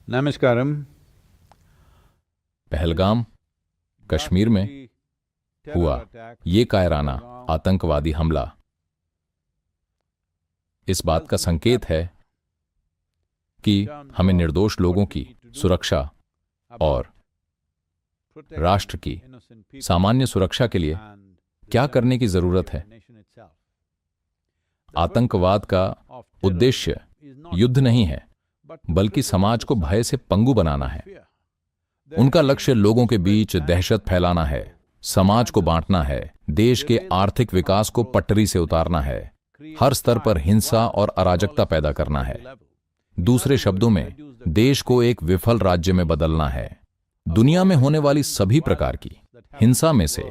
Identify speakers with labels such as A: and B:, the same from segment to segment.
A: नमस्कारम।
B: पहलगाम कश्मीर में हुआ ये कायराना आतंकवादी हमला इस बात का संकेत है कि हमें निर्दोष लोगों की सुरक्षा और राष्ट्र की सामान्य सुरक्षा के लिए क्या करने की जरूरत है। आतंकवाद का उद्देश्य युद्ध नहीं है, बल्कि समाज को भय से पंगु बनाना है। उनका लक्ष्य लोगों के बीच दहशत फैलाना है, समाज को बांटना है, देश के आर्थिक विकास को पटरी से उतारना है, हर स्तर पर हिंसा और अराजकता पैदा करना है। दूसरे शब्दों में, देश को एक विफल राज्य में बदलना है। दुनिया में होने वाली सभी प्रकार की हिंसा में से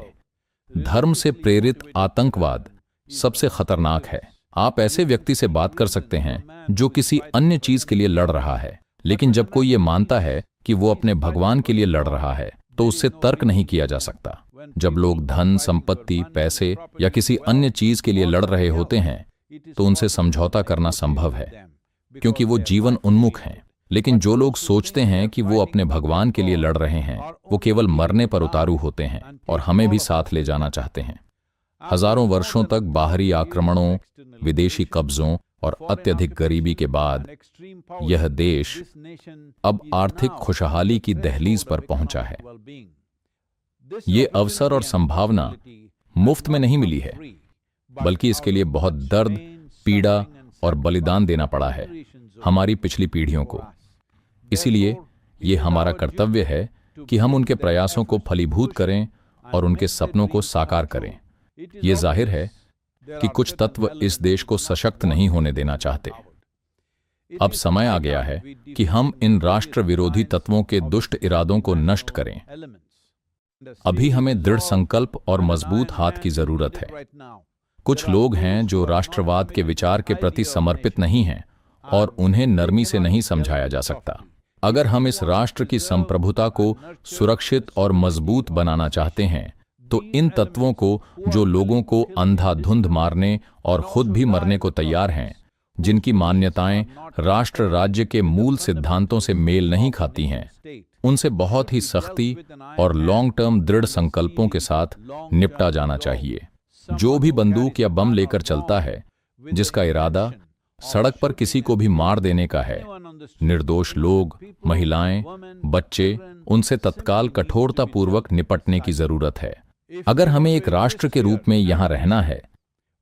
B: धर्म से प्रेरित आतंकवाद सबसे खतरनाक है। आप ऐसे व्यक्ति से बात कर सकते हैं जो किसी अन्य चीज के लिए लड़ रहा है, लेकिन जब कोई ये मानता है कि वो अपने भगवान के लिए लड़ रहा है तो उससे तर्क नहीं किया जा सकता। जब लोग धन, संपत्ति, पैसे या किसी अन्य चीज के लिए लड़ रहे होते हैं तो उनसे समझौता करना संभव है, क्योंकि वो जीवन उन्मुख हैं। लेकिन जो लोग सोचते हैं कि वो अपने भगवान के लिए लड़ रहे हैं, वो केवल मरने पर उतारू होते हैं और हमें भी साथ ले जाना चाहते हैं। हजारों वर्षों तक बाहरी आक्रमणों, विदेशी कब्जों और अत्यधिक गरीबी के बाद यह देश अब आर्थिक खुशहाली की दहलीज पर पहुंचा है। ये अवसर और संभावना मुफ्त में नहीं मिली है, बल्कि इसके लिए बहुत दर्द, पीड़ा और बलिदान देना पड़ा है हमारी पिछली पीढ़ियों को। इसीलिए ये हमारा कर्तव्य है कि हम उनके प्रयासों को फलीभूत करें और उनके सपनों को साकार करें। ये जाहिर है कि कुछ तत्व इस देश को सशक्त नहीं होने देना चाहते। अब समय आ गया है कि हम इन राष्ट्र विरोधी तत्वों के दुष्ट इरादों को नष्ट करें। अभी हमें दृढ़ संकल्प और मजबूत हाथ की जरूरत है। कुछ लोग हैं जो राष्ट्रवाद के विचार के प्रति समर्पित नहीं हैं और उन्हें नरमी से नहीं समझाया जा सकता। अगर हम इस राष्ट्र की संप्रभुता को सुरक्षित और मजबूत बनाना चाहते हैं तो इन तत्वों को, जो लोगों को अंधाधुंध मारने और खुद भी मरने को तैयार हैं, जिनकी मान्यताएं राष्ट्र राज्य के मूल सिद्धांतों से मेल नहीं खाती हैं, उनसे बहुत ही सख्ती और लॉन्ग टर्म दृढ़ संकल्पों के साथ निपटा जाना चाहिए। जो भी बंदूक या बम लेकर चलता है, जिसका इरादा सड़क पर किसी को भी मार देने का है, निर्दोष लोग, महिलाएं, बच्चे, उनसे तत्काल कठोरतापूर्वक निपटने की जरूरत है। अगर हमें एक राष्ट्र के रूप में यहां रहना है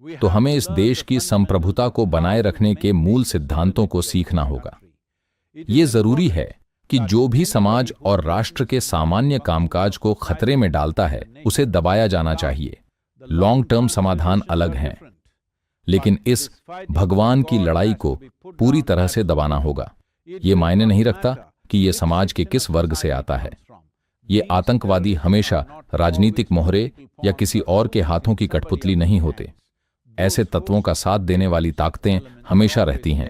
B: तो हमें इस देश की संप्रभुता को बनाए रखने के मूल सिद्धांतों को सीखना होगा। ये जरूरी है कि जो भी समाज और राष्ट्र के सामान्य कामकाज को खतरे में डालता है, उसे दबाया जाना चाहिए। लॉन्ग टर्म समाधान अलग हैं, लेकिन इस भगवान की लड़ाई को पूरी तरह से दबाना होगा। ये मायने नहीं रखता कि ये समाज के किस वर्ग से आता है। ये आतंकवादी हमेशा राजनीतिक मोहरे या किसी और के हाथों की कठपुतली नहीं होते। ऐसे तत्वों का साथ देने वाली ताकतें हमेशा रहती हैं।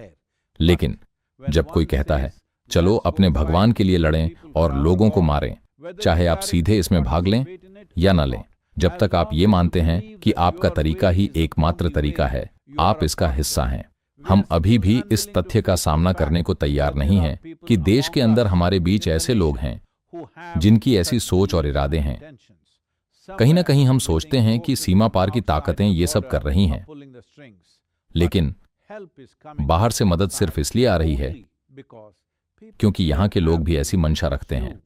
B: लेकिन जब कोई कहता है चलो अपने भगवान के लिए लड़ें और लोगों को मारें, चाहे आप सीधे इसमें भाग लें या न लें, जब तक आप ये मानते हैं कि आपका तरीका ही एकमात्र तरीका है, आप इसका हिस्सा हैं। हम अभी भी इस तथ्य का सामना करने को तैयार नहीं हैं कि देश के अंदर हमारे बीच ऐसे लोग हैं जिनकी ऐसी सोच और इरादे हैं। कहीं ना कहीं हम सोचते हैं कि सीमा पार की ताकतें ये सब कर रही हैं, लेकिन बाहर से मदद सिर्फ इसलिए आ रही है क्योंकि यहाँ के लोग भी ऐसी मंशा रखते हैं।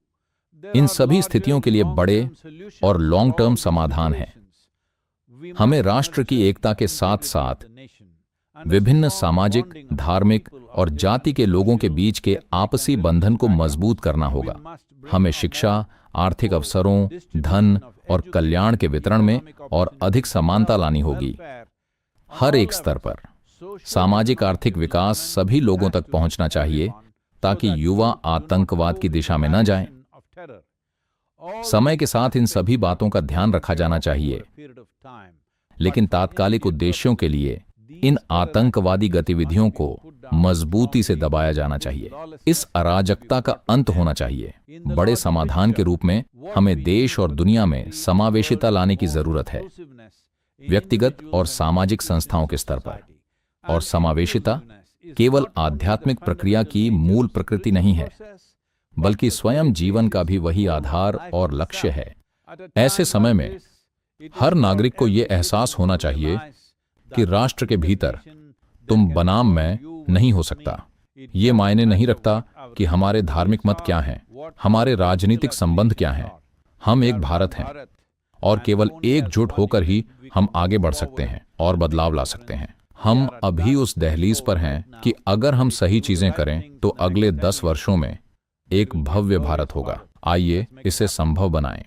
B: इन सभी स्थितियों के लिए बड़े और लॉन्ग टर्म समाधान है। हमें राष्ट्र की एकता के साथ साथ विभिन्न सामाजिक, धार्मिक और जाति के लोगों के बीच के आपसी बंधन को मजबूत करना होगा। हमें शिक्षा, आर्थिक अवसरों, धन और कल्याण के वितरण में और अधिक समानता लानी होगी। हर एक स्तर पर सामाजिक आर्थिक विकास सभी लोगों तक पहुंचना चाहिए ताकि युवा आतंकवाद की दिशा में न जाएं। समय के साथ इन सभी बातों का ध्यान रखा जाना चाहिए, लेकिन तात्कालिक उद्देश्यों के लिए इन आतंकवादी गतिविधियों को मजबूती से दबाया जाना चाहिए। इस अराजकता का अंत होना चाहिए। बड़े समाधान के रूप में हमें देश और दुनिया में समावेशिता लाने की जरूरत है, व्यक्तिगत और सामाजिक संस्थाओं के स्तर पर। और समावेशिता केवल आध्यात्मिक प्रक्रिया की मूल प्रकृति नहीं है, बल्कि स्वयं जीवन का भी वही आधार और लक्ष्य है। ऐसे समय में हर नागरिक को यह एहसास होना चाहिए कि राष्ट्र के भीतर तुम बनाम मैं नहीं हो सकता। ये मायने नहीं रखता कि हमारे धार्मिक मत क्या हैं, हमारे राजनीतिक संबंध क्या हैं। हम एक भारत हैं और केवल एकजुट होकर ही हम आगे बढ़ सकते हैं और बदलाव ला सकते हैं। हम अभी उस दहलीज पर हैं कि अगर हम सही चीजें करें तो अगले 10 वर्षों में एक भव्य भारत होगा। आइए इसे संभव बनाएं।